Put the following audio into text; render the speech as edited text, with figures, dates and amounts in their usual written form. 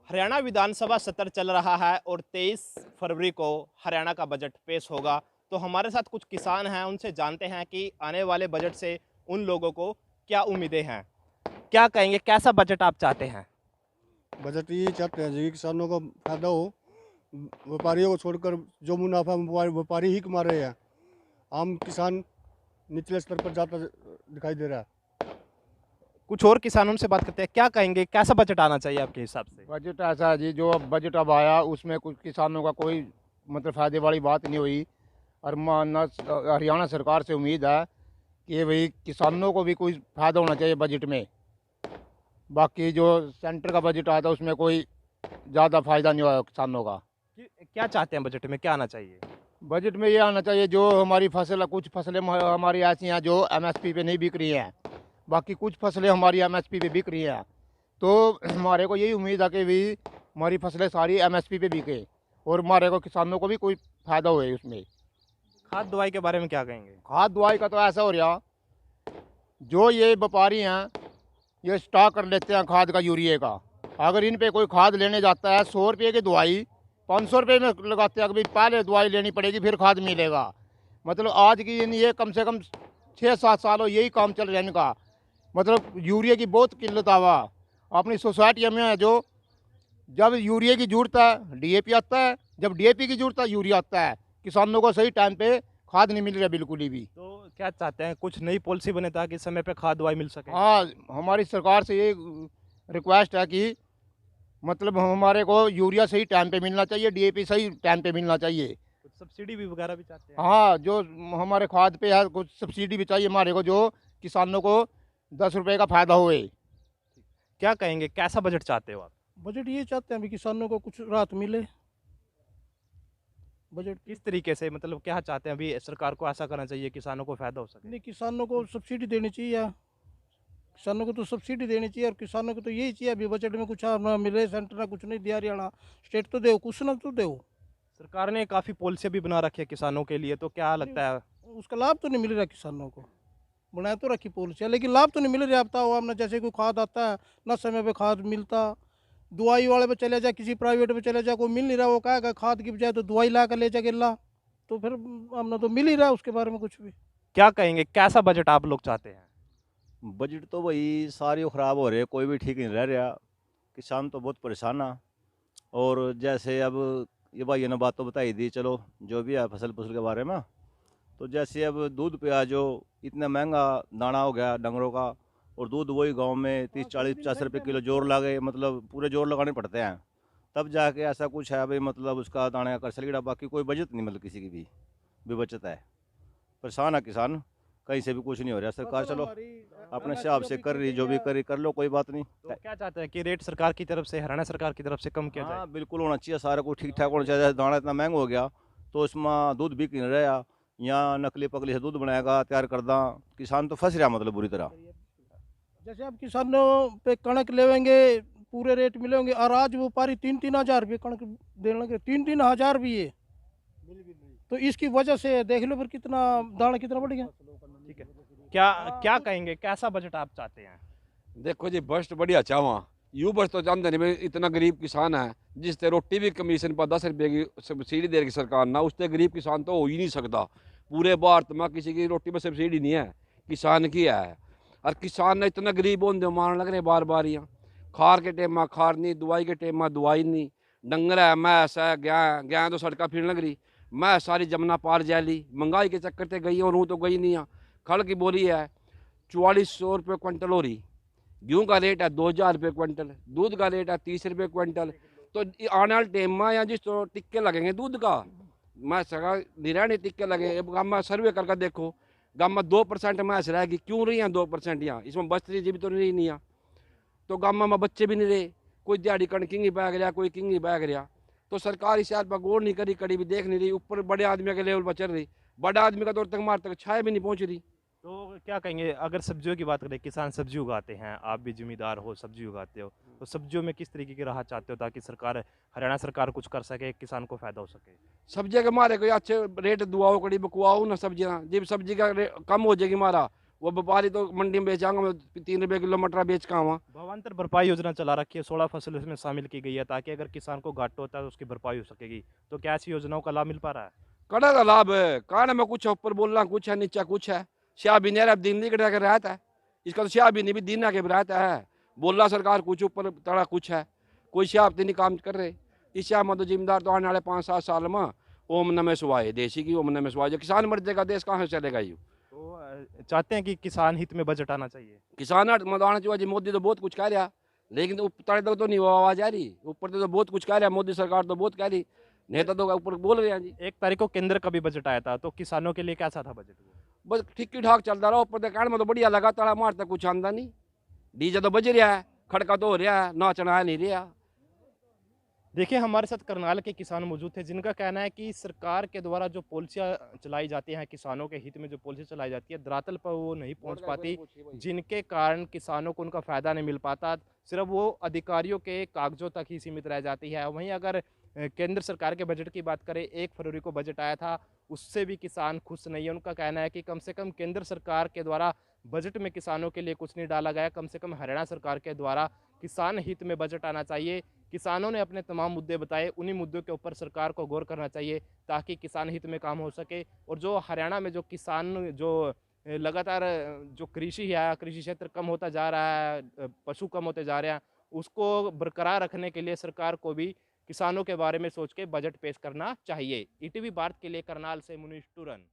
हरियाणा विधानसभा सत्र चल रहा है और 23 फरवरी को हरियाणा का बजट पेश होगा। तो हमारे साथ कुछ किसान हैं, उनसे जानते हैं कि आने वाले बजट से उन लोगों को क्या उम्मीदें हैं। क्या कहेंगे, कैसा बजट आप चाहते हैं? बजट ये चाहते हैं जी किसानों को फायदा हो। व्यापारियों को छोड़कर जो मुनाफा व्यापारी ही कमा रहे हैं। आम किसान निचले स्तर पर जाता दिखाई दे रहा है। कुछ और किसानों से बात करते हैं, क्या कहेंगे, कैसा बजट आना चाहिए आपके हिसाब से? बजट ऐसा है जी, जो अब बजट अब आया उसमें कुछ किसानों का कोई मतलब फ़ायदे वाली बात नहीं हुई। और हरियाणा सरकार से उम्मीद है कि भाई किसानों को भी कोई फ़ायदा होना चाहिए बजट में। बाकी जो सेंटर का बजट आया था उसमें कोई ज़्यादा फ़ायदा नहीं हुआ किसानों का। क्या चाहते हैं बजट में, क्या आना चाहिए? बजट में ये आना चाहिए, जो हमारी फसल कुछ फसलें हमारी ऐसी हैं जो एमएसपी पे नहीं बिक रही हैं। बाकी कुछ फसलें हमारी एमएसपी पे बिक रही हैं। तो हमारे को यही उम्मीद है कि भी हमारी फसलें सारी एमएसपी पे बिके और हमारे को किसानों को भी कोई फ़ायदा होए उसमें। खाद दवाई के बारे में क्या कहेंगे? खाद दवाई का तो ऐसा हो रहा, जो ये व्यापारी हैं ये स्टॉक कर लेते हैं खाद का, यूरिया का। अगर इन पे कोई खाद लेने जाता है 100 रुपये की दवाई 500 रुपये में लगाते हैं कि भाई पहले दवाई लेनी पड़ेगी फिर खाद मिलेगा। मतलब आज की ये कम से कम 6-7 साल हो यही काम चल रहा है इनका। मतलब यूरिया की बहुत किल्लत आवा अपनी सोसाइटी में है। जो जब यूरिया की जरूरत है डीएपी आता है, जब डीएपी की जरूरत है यूरिया आता है। किसानों को सही टाइम पे खाद नहीं मिल रहा बिल्कुल ही भी। तो क्या चाहते हैं, कुछ नई पॉलिसी बने ताकि समय पे खाद दवाई मिल सके? हाँ, हमारी सरकार से ये रिक्वेस्ट है कि मतलब हमारे को यूरिया सही टाइम पे मिलना चाहिए, डीएपी सही टाइम पे मिलना चाहिए। कुछ सब्सिडी भी वगैरह भी चाहते हैं? हाँ, जो हमारे खाद पे है कुछ सब्सिडी भी चाहिए हमारे को, जो किसानों को 10 रुपये का फ़ायदा होए। क्या कहेंगे, कैसा बजट चाहते हो आप? बजट ये चाहते हैं भी किसानों को कुछ राहत मिले। बजट किस तरीके से, मतलब क्या चाहते हैं? अभी सरकार को ऐसा करना चाहिए किसानों को फायदा हो सके। नहीं, किसानों को सब्सिडी देनी चाहिए या किसानों को तो सब्सिडी देनी चाहिए। और किसानों को तो यही चाहिए अभी बजट में कुछ ना मिले, सेंटर ने कुछ नहीं दिया, हरियाणा स्टेट तो दे कुछ ना तो दे। सरकार ने काफी पॉलिसी भी बना रखी है किसानों के लिए, तो क्या लगता है? उसका लाभ तो नहीं मिल रहा किसानों को। बनाए तो रखी पॉलिसी लेकिन लाभ तो नहीं मिल रहा। बताओ आप ना, जैसे कोई खाद आता है ना समय पे खाद मिलता। दवाई वाले पे चले जा, किसी प्राइवेट पे चले जा, कोई मिल नहीं रहा। वो कहेगा खाद की बजाय तो दवाई ला कर ले जा गिल्ला, तो फिर हमने तो मिल ही रहा है उसके बारे में कुछ भी। क्या कहेंगे, कैसा बजट आप लोग चाहते हैं? बजट तो वही सारे ख़राब हो रहे, कोई भी ठीक नहीं रह रहा। किसान तो बहुत परेशान है। और जैसे अब ये भाई ने बात तो बताई दी, चलो जो भी है फसल के बारे में। तो जैसे अब दूध पे जो इतना महंगा दाना हो गया डंगरों का, और दूध वही गांव में 30-40-50 रुपये किलो जोर लगे, मतलब पूरे जोर लगाने पड़ते हैं तब जाके ऐसा कुछ है भाई, मतलब उसका दाने का कर सलीड़ा। बाकी कोई बचत नहीं, मतलब किसी की भी बचत है। परेशान है किसान, कहीं से भी कुछ नहीं हो रहा। सरकार चलो अपने हिसाब से कर रही, जो भी कर लो, कोई बात नहीं। तो क्या चाहते हैं कि रेट सरकार की तरफ से, हरियाणा सरकार की तरफ से कम किया जाए? हाँ बिल्कुल होना चाहिए, सारा कुछ ठीक ठाक होना चाहिए। दाना इतना महंगा हो गया तो इसमें दूध बिक नहीं रहा। यहाँ नकली पकली से दूध बनाएगा तैयार कर दा, किसान तो फंस रहा मतलब बुरी तरह। जैसे आप किसानों पे कणक लेवेंगे पूरे रेट मिलेंगे, और आज व्यापारी 3-3 हज़ार रुपये कणक देने लगे। 3-3 हज़ार भी है, तो इसकी वजह से देख लो फिर कितना दाना कितना बढ़ गया। ठीक है, क्या क्या कहेंगे, कैसा बजट आप चाहते हैं? देखो जी, बस्ट बढ़िया चाहवा यूँ बस तो जानते नहीं भाई, इतना गरीब किसान है जिससे रोटी भी कमीशन पर 10 रुपये की सब्सिडी दे रही सरकार ना, उससे गरीब किसान तो हो ही नहीं सकता। पूरे भारत में किसी की रोटी में सब्सिडी नहीं है, किसान की है। और किसान ने इतना गरीब होने मारने लग रहे बार बार। यहाँ खार के टेमा खार नहीं, दवाई के टेमा दवाई नहीं। डंगर है, मैस है, गाय तो सड़का फिरने लग रही। मैं सारी जमुना पार जैली महंगाई के चक्कर से गई और हूँ तो गई नहीं। यहाँ खड़ की बोली है 4400 रुपये क्विंटल हो रही। गेहूँ का रेट है 2000 रुपये क्विंटल। दूध का रेट है 30 रुपये क्विंटल। तो आने वाले टाइम में यहाँ जिस तो टिक्के लगेंगे दूध का, मैं सगा निराने टिक्के लगे। अब गाँव में सर्वे करके देखो, गाँव में 2% मैस रहेगी। क्यों रही हैं 2% यहाँ? इसमें बस्ती जी भी तो नहीं यहाँ। तो गाँव में बच्चे भी नहीं रहे, कोई दिहाड़ी कण किंगी बैग रहा, कोई किंगी बैग रहा। तो सरकार इस यार पर गौर नहीं करी, कड़ी भी देख नहीं रही। ऊपर बड़े आदमी के लेवल पर चल रही, बड़ा आदमी का तो तक मार तक छाया भी नहीं पहुँच रही। तो क्या कहेंगे, अगर सब्जियों की बात करें, किसान सब्जी उगाते हैं, आप भी जिम्मेदार हो, सब्जी उगाते हो, तो सब्जियों में किस तरीके की राहत चाहते हो ताकि सरकार, हरियाणा सरकार कुछ कर सके, किसान को फायदा हो सके? सब्जी के मारे कोई अच्छे रेट दुआओ कड़ी बकुआओ ना सब्जियाँ। जब सब्जी का कम हो जाएगी मारा, वो व्यापारी तो मंडी में बेचाऊंगा, मैं 3 रुपये किलो मटर बेच का हुआ। भावांतर भरपाई योजना चला रखी है, 16 फसल इसमें शामिल की गई है ताकि अगर किसान को घाटा होता है तो उसकी भरपाई हो सकेगी। तो क्या ऐसी योजनाओं का लाभ मिल पा रहा है? कड़ा का लाभ है, कारण में कुछ है, ऊपर बोलना कुछ है, नीचा कुछ है। शाह भी नहीं दिन नहीं कटा के रहता है, इसका तो शाह भी नहीं भी दिन आके रहता है। बोलना सरकार कुछ, ऊपर तड़ा कुछ है, कोई शाह नहीं काम कर रहे। इस शाह में तो जिम्मेदार तो आने वाले 5-7 साल में ओम नमः शिवाय, देसी की ओम नमः शिवाय। जो किसान मर जाएगा देश कहाँ से चलेगा? यूँ तो चाहते हैं कि किसान हित में बजट आना चाहिए। किसान मत आना चाहिए। मोदी तो बहुत कुछ कह रहा, लेकिन तड़े तक तो नहीं वो आवाज आ रही। ऊपर तो बहुत कुछ कह रहा, मोदी सरकार तो बहुत कह रही, नेता तो ऊपर बोल रहे हैं जी। 1 तारीख को केंद्र का भी बजट आया था, तो किसानों के लिए कैसा था बजट वो? बस ठीक ही ठाक चलता रहा। ऊपर कहने में तो बढ़िया लगा, तड़ा मारता कुछ आंदा नहीं। डीजे तो बज रहा है, खड़का तो हो रहा है, नाचना है नहीं रहा। देखिए, हमारे साथ करनाल के किसान मौजूद थे जिनका कहना है कि सरकार के द्वारा जो पॉलिसियाँ चलाई जाती हैं, किसानों के हित में जो पॉलिसी चलाई जाती है, धरातल पर वो नहीं पहुंच पाती, जिनके कारण किसानों को उनका फ़ायदा नहीं मिल पाता। सिर्फ वो अधिकारियों के कागज़ों तक ही सीमित रह जाती है। वहीं अगर केंद्र सरकार के बजट की बात करें, 1 फरवरी को बजट आया था, उससे भी किसान खुश नहीं है। उनका कहना है कि कम से कम केंद्र सरकार के द्वारा बजट में किसानों के लिए कुछ नहीं डाला गया, कम से कम हरियाणा सरकार के द्वारा किसान हित में बजट आना चाहिए। किसानों ने अपने तमाम मुद्दे बताए, उन्हीं मुद्दों के ऊपर सरकार को गौर करना चाहिए ताकि किसान हित में काम हो सके। और जो हरियाणा में जो किसान जो लगातार जो कृषि है, कृषि क्षेत्र कम होता जा रहा है, पशु कम होते जा रहे हैं, उसको बरकरार रखने के लिए सरकार को भी किसानों के बारे में सोच के बजट पेश करना चाहिए। ईटीवी भारत के लिए करनाल से मुनीश टूरन।